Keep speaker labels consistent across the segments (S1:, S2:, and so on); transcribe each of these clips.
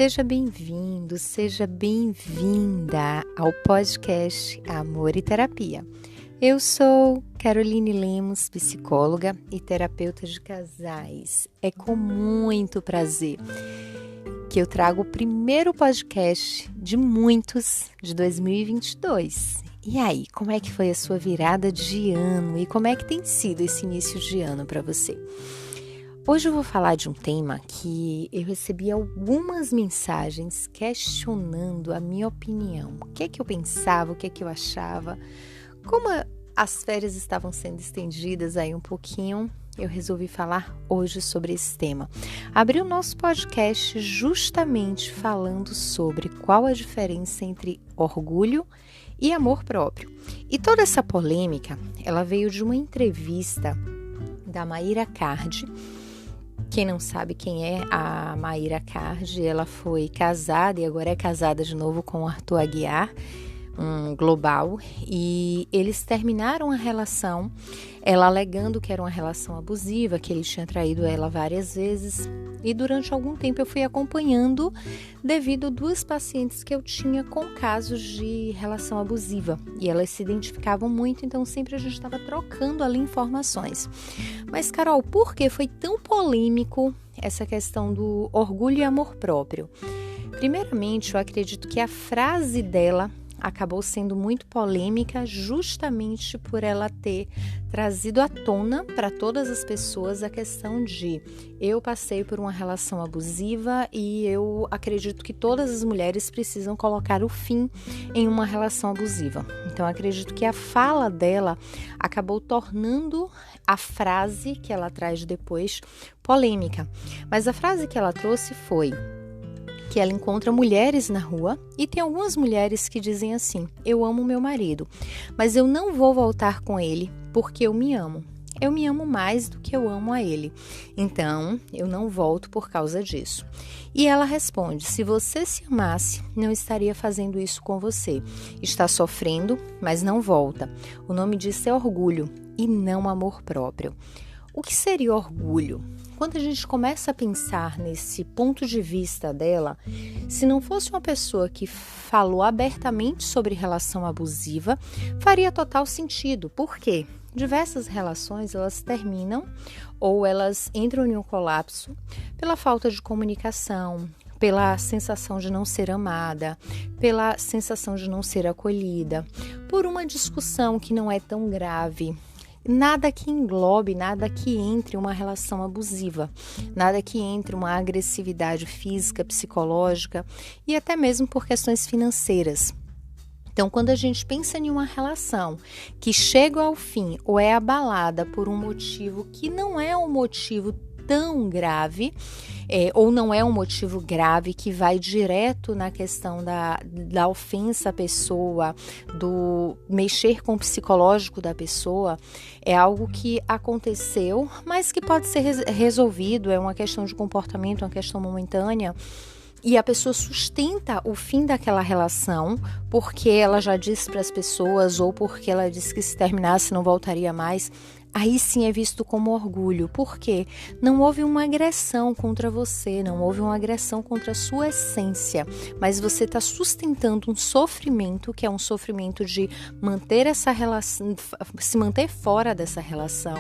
S1: Seja bem-vindo, seja bem-vinda ao podcast Amor e Terapia. Eu sou Caroline Lemos, psicóloga e terapeuta de casais. É com muito prazer que eu trago o primeiro podcast de muitos de 2022. E aí, como é que foi a sua virada de ano e como é que tem sido esse início de ano para você? Hoje eu vou falar de um tema que eu recebi algumas mensagens questionando a minha opinião. O que é que eu pensava, o que é que eu achava. Como as férias estavam sendo estendidas aí um pouquinho, eu resolvi falar hoje sobre esse tema. Abri o nosso podcast justamente falando sobre qual a diferença entre orgulho e amor próprio. E toda essa polêmica, ela veio de uma entrevista da Mayra Card. Quem não sabe quem é a Mayra Card, ela foi casada e agora é casada de novo com o Arthur Aguiar, um global, e eles terminaram a relação, ela alegando que era uma relação abusiva, que ele tinha traído ela várias vezes, e durante algum tempo eu fui acompanhando devido a duas pacientes que eu tinha com casos de relação abusiva, e elas se identificavam muito, então sempre a gente estava trocando ali informações. Mas Carol, por que foi tão polêmico essa questão do orgulho e amor próprio? Primeiramente, eu acredito que a frase dela acabou sendo muito polêmica justamente por ela ter trazido à tona para todas as pessoas a questão de eu passei por uma relação abusiva e eu acredito que todas as mulheres precisam colocar o fim em uma relação abusiva. Então, acredito que a fala dela acabou tornando a frase que ela traz depois polêmica. Mas a frase que ela trouxe foi que ela encontra mulheres na rua e tem algumas mulheres que dizem assim: eu amo meu marido, mas eu não vou voltar com ele porque eu me amo. Eu me amo mais do que eu amo a ele, então eu não volto por causa disso. E ela responde: se você se amasse, não estaria fazendo isso com você. Está sofrendo, mas não volta. O nome disso é orgulho e não amor próprio. O que seria orgulho? Quando a gente começa a pensar nesse ponto de vista dela, se não fosse uma pessoa que falou abertamente sobre relação abusiva, faria total sentido. Por quê? Diversas relações, elas terminam ou elas entram em um colapso pela falta de comunicação, pela sensação de não ser amada, pela sensação de não ser acolhida, por uma discussão que não é tão grave. Nada que englobe, nada que entre uma relação abusiva, nada que entre uma agressividade física, psicológica e até mesmo por questões financeiras. Então, quando a gente pensa em uma relação que chega ao fim ou é abalada por um motivo que não é um motivo tão grave, ou não é um motivo grave que vai direto na questão da ofensa à pessoa, do mexer com o psicológico da pessoa, é algo que aconteceu, mas que pode ser resolvido, é uma questão de comportamento, uma questão momentânea, e a pessoa sustenta o fim daquela relação porque ela já disse para as pessoas ou porque ela disse que se terminasse não voltaria mais. Aí sim é visto como orgulho. Por quê? Não houve uma agressão contra você, não houve uma agressão contra a sua essência, mas você está sustentando um sofrimento, que é um sofrimento de manter essa relação, se manter fora dessa relação,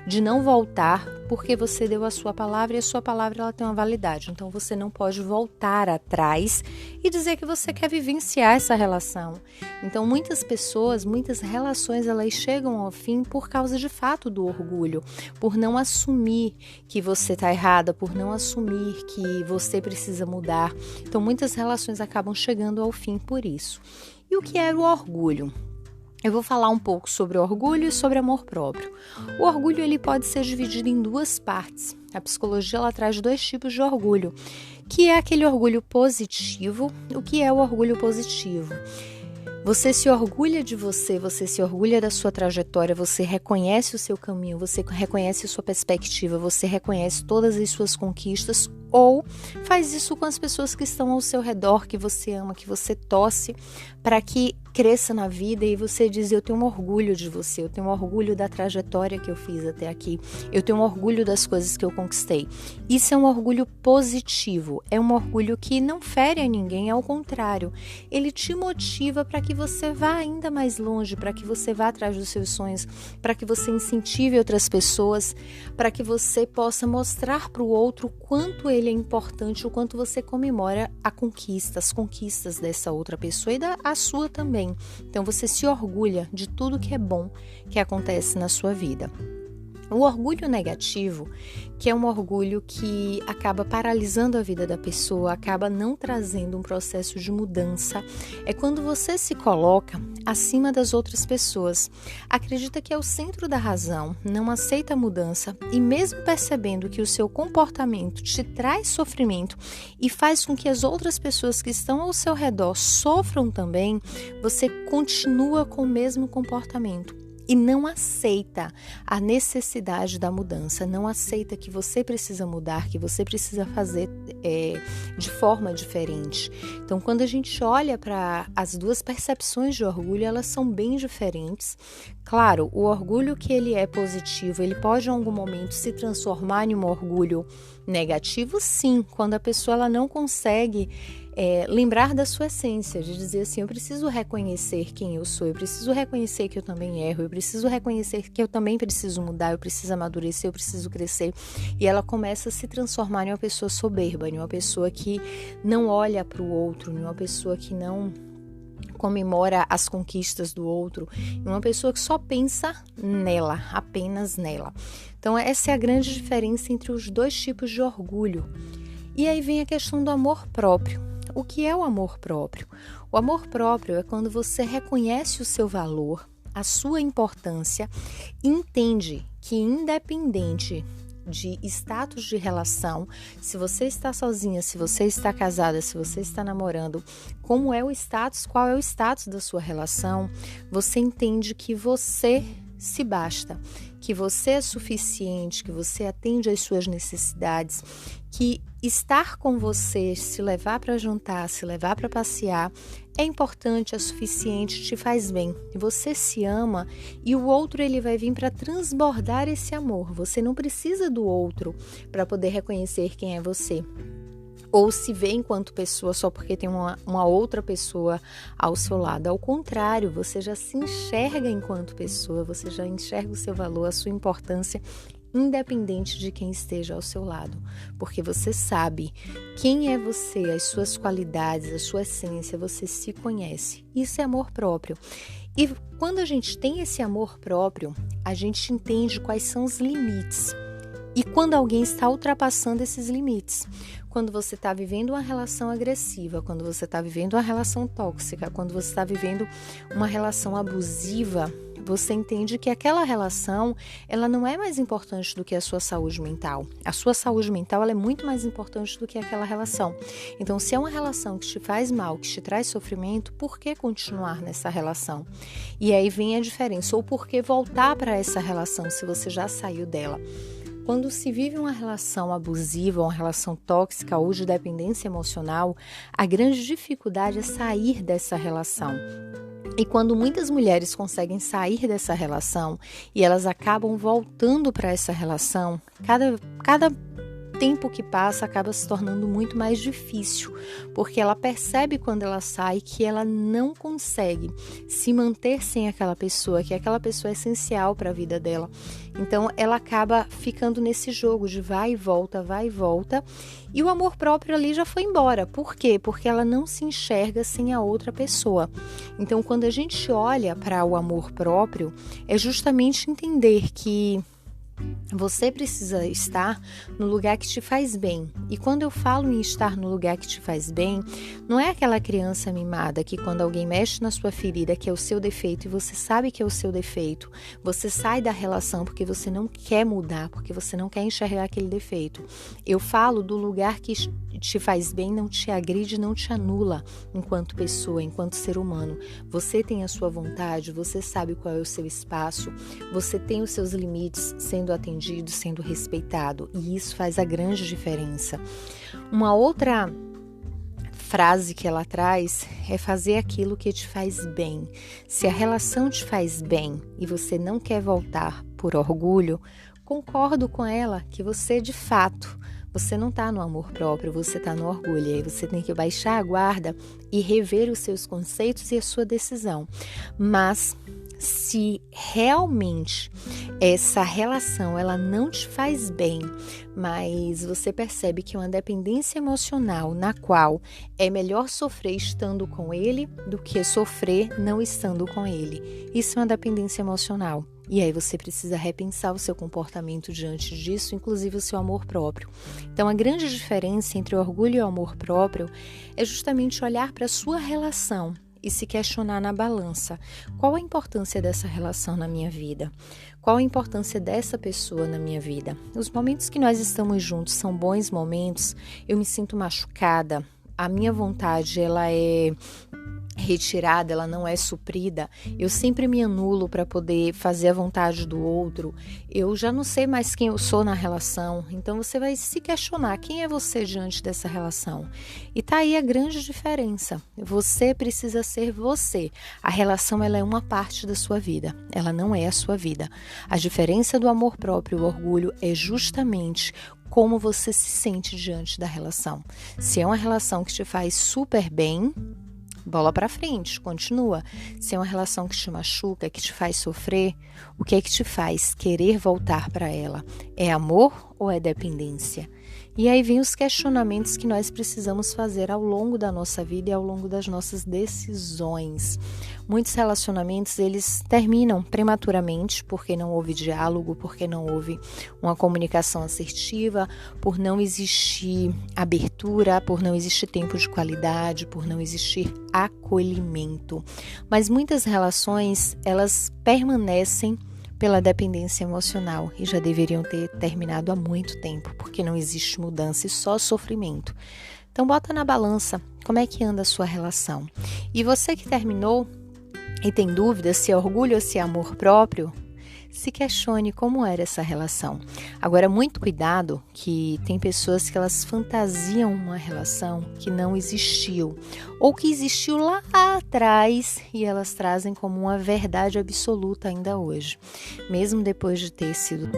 S1: de não voltar, porque você deu a sua palavra e a sua palavra ela tem uma validade. Então você não pode voltar atrás e dizer que você quer vivenciar essa relação. Então muitas pessoas, muitas relações, elas chegam ao fim por causa de fato do orgulho, por não assumir que você está errada, por não assumir que você precisa mudar. Então muitas relações acabam chegando ao fim por isso. E o que é o orgulho? Eu vou falar um pouco sobre orgulho e sobre amor próprio. O orgulho ele pode ser dividido em duas partes. A psicologia ela traz dois tipos de orgulho, que é aquele orgulho positivo. O que é o orgulho positivo? Você se orgulha de você se orgulha da sua trajetória, você reconhece o seu caminho, você reconhece a sua perspectiva, você reconhece todas as suas conquistas ou faz isso com as pessoas que estão ao seu redor, que você ama, que você torce para que cresça na vida e você diz, eu tenho um orgulho de você, eu tenho um orgulho da trajetória que eu fiz até aqui, eu tenho um orgulho das coisas que eu conquistei. Isso é um orgulho positivo, é um orgulho que não fere a ninguém, ao contrário, ele te motiva para que você vá ainda mais longe, para que você vá atrás dos seus sonhos, para que você incentive outras pessoas, para que você possa mostrar para o outro o quanto ele é importante, o quanto você comemora as conquistas dessa outra pessoa e a sua também. Então você se orgulha de tudo que é bom que acontece na sua vida. O orgulho negativo, que é um orgulho que acaba paralisando a vida da pessoa, acaba não trazendo um processo de mudança, é quando você se coloca acima das outras pessoas, acredita que é o centro da razão, não aceita a mudança e mesmo percebendo que o seu comportamento te traz sofrimento e faz com que as outras pessoas que estão ao seu redor sofram também, você continua com o mesmo comportamento. E não aceita a necessidade da mudança, não aceita que você precisa mudar, que você precisa fazer de forma diferente. Então, quando a gente olha para as duas percepções de orgulho, elas são bem diferentes. Claro, o orgulho que ele é positivo, ele pode em algum momento se transformar em um orgulho negativo, sim, quando a pessoa ela não consegue lembrar da sua essência, de dizer assim, eu preciso reconhecer quem eu sou, eu preciso reconhecer que eu também erro, eu preciso reconhecer que eu também preciso mudar, eu preciso amadurecer, eu preciso crescer. E ela começa a se transformar em uma pessoa soberba, em uma pessoa que não olha para o outro, em uma pessoa que não comemora as conquistas do outro, em uma pessoa que só pensa nela, apenas nela. Então essa é a grande diferença entre os dois tipos de orgulho. E aí vem a questão do amor próprio. O que é o amor próprio? O amor próprio é quando você reconhece o seu valor, a sua importância, entende que independente de status de relação, se você está sozinha, se você está casada, se você está namorando, como é o status, qual é o status da sua relação, você entende que você se basta, que você é suficiente, que você atende às suas necessidades, que estar com você, se levar para jantar, se levar para passear, é importante, é suficiente, te faz bem. Você se ama e o outro ele vai vir para transbordar esse amor. Você não precisa do outro para poder reconhecer quem é você. Ou se vê enquanto pessoa só porque tem uma outra pessoa ao seu lado. Ao contrário, você já se enxerga enquanto pessoa, você já enxerga o seu valor, a sua importância, independente de quem esteja ao seu lado. Porque você sabe quem é você, as suas qualidades, a sua essência, você se conhece. Isso é amor próprio. E quando a gente tem esse amor próprio, a gente entende quais são os limites. E quando alguém está ultrapassando esses limites, quando você está vivendo uma relação agressiva, quando você está vivendo uma relação tóxica, quando você está vivendo uma relação abusiva, você entende que aquela relação, ela não é mais importante do que a sua saúde mental. A sua saúde mental, ela é muito mais importante do que aquela relação. Então, se é uma relação que te faz mal, que te traz sofrimento, por que continuar nessa relação? E aí vem a diferença, ou por que voltar para essa relação se você já saiu dela? Quando se vive uma relação abusiva, uma relação tóxica ou de dependência emocional, a grande dificuldade é sair dessa relação. E quando muitas mulheres conseguem sair dessa relação e elas acabam voltando para essa relação, cada tempo que passa acaba se tornando muito mais difícil, porque ela percebe quando ela sai que ela não consegue se manter sem aquela pessoa, que aquela pessoa é essencial para a vida dela. Então ela acaba ficando nesse jogo de vai e volta, e o amor próprio ali já foi embora. Por quê? Porque ela não se enxerga sem a outra pessoa. Então quando a gente olha para o amor próprio, é justamente entender que você precisa estar no lugar que te faz bem. E quando eu falo em estar no lugar que te faz bem, não é aquela criança mimada que quando alguém mexe na sua ferida, que é o seu defeito, e você sabe que é o seu defeito, você sai da relação porque você não quer mudar, porque você não quer enxergar aquele defeito. Eu falo do lugar que te faz bem, não te agride, não te anula enquanto pessoa, enquanto ser humano. Você tem a sua vontade, você sabe qual é o seu espaço, você tem os seus limites sendo atendido, sendo respeitado, e isso faz a grande diferença. Uma outra frase que ela traz é fazer aquilo que te faz bem. Se a relação te faz bem e você não quer voltar por orgulho, concordo com ela que você de fato, você não está no amor próprio, você está no orgulho. E aí você tem que baixar a guarda e rever os seus conceitos e a sua decisão. Mas se realmente essa relação ela não te faz bem, mas você percebe que é uma dependência emocional na qual é melhor sofrer estando com ele do que sofrer não estando com ele. Isso é uma dependência emocional. E aí você precisa repensar o seu comportamento diante disso, inclusive o seu amor próprio. Então, a grande diferença entre o orgulho e o amor próprio é justamente olhar para a sua relação e se questionar na balança. Qual a importância dessa relação na minha vida? Qual a importância dessa pessoa na minha vida? Os momentos que nós estamos juntos são bons momentos, eu me sinto machucada, a minha vontade ela é retirada, ela não é suprida, eu sempre me anulo para poder fazer a vontade do outro, eu já não sei mais quem eu sou na relação, então você vai se questionar quem é você diante dessa relação. E tá aí a grande diferença, você precisa ser você, a relação ela é uma parte da sua vida, ela não é a sua vida. A diferença do amor próprio e o orgulho é justamente como você se sente diante da relação. Se é uma relação que te faz super bem, bola pra frente, continua. Se é uma relação que te machuca, que te faz sofrer, o que é que te faz querer voltar para ela? É amor ou é dependência? E aí vem os questionamentos que nós precisamos fazer ao longo da nossa vida e ao longo das nossas decisões. Muitos relacionamentos, eles terminam prematuramente porque não houve diálogo, porque não houve uma comunicação assertiva, por não existir abertura, por não existir tempo de qualidade, por não existir acolhimento. Mas muitas relações, elas permanecem pela dependência emocional e já deveriam ter terminado há muito tempo, porque não existe mudança e só sofrimento. Então bota na balança como é que anda a sua relação. E você que terminou e tem dúvida se é orgulho ou se é amor próprio, se questione como era essa relação. Agora, muito cuidado que tem pessoas que elas fantasiam uma relação que não existiu ou que existiu lá atrás e elas trazem como uma verdade absoluta ainda hoje, mesmo depois de ter sido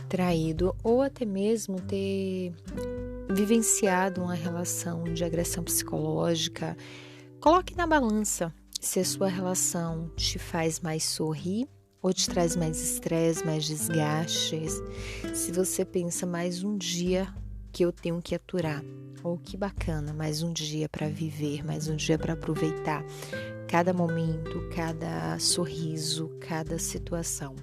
S1: traído ou até mesmo ter vivenciado uma relação de agressão psicológica. Coloque na balança se a sua relação te faz mais sorrir ou te traz mais estresse, mais desgastes. Se você pensa mais um dia que eu tenho que aturar, ou que bacana, mais um dia para viver, mais um dia para aproveitar cada momento, cada sorriso, cada situação.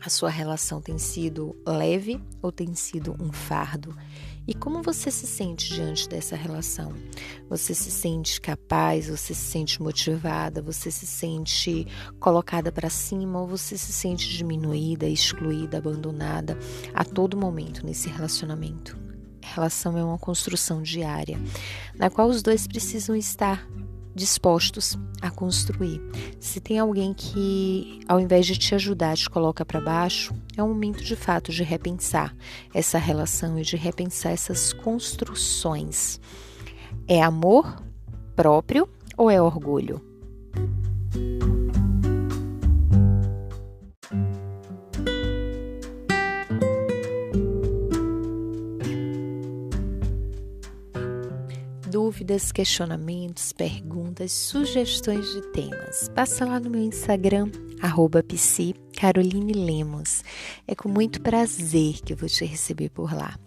S1: A sua relação tem sido leve ou tem sido um fardo? E como você se sente diante dessa relação? Você se sente capaz? Você se sente motivada? Você se sente colocada para cima? Ou você se sente diminuída, excluída, abandonada a todo momento nesse relacionamento? A relação é uma construção diária, na qual os dois precisam estar dispostos a construir. Se tem alguém que, ao invés de te ajudar, te coloca para baixo, é um momento de fato de repensar essa relação e de repensar essas construções. É amor próprio ou é orgulho? Dúvidas, questionamentos, perguntas, sugestões de temas. Passa lá no meu Instagram, @psicarolinelemos. É com muito prazer que eu vou te receber por lá.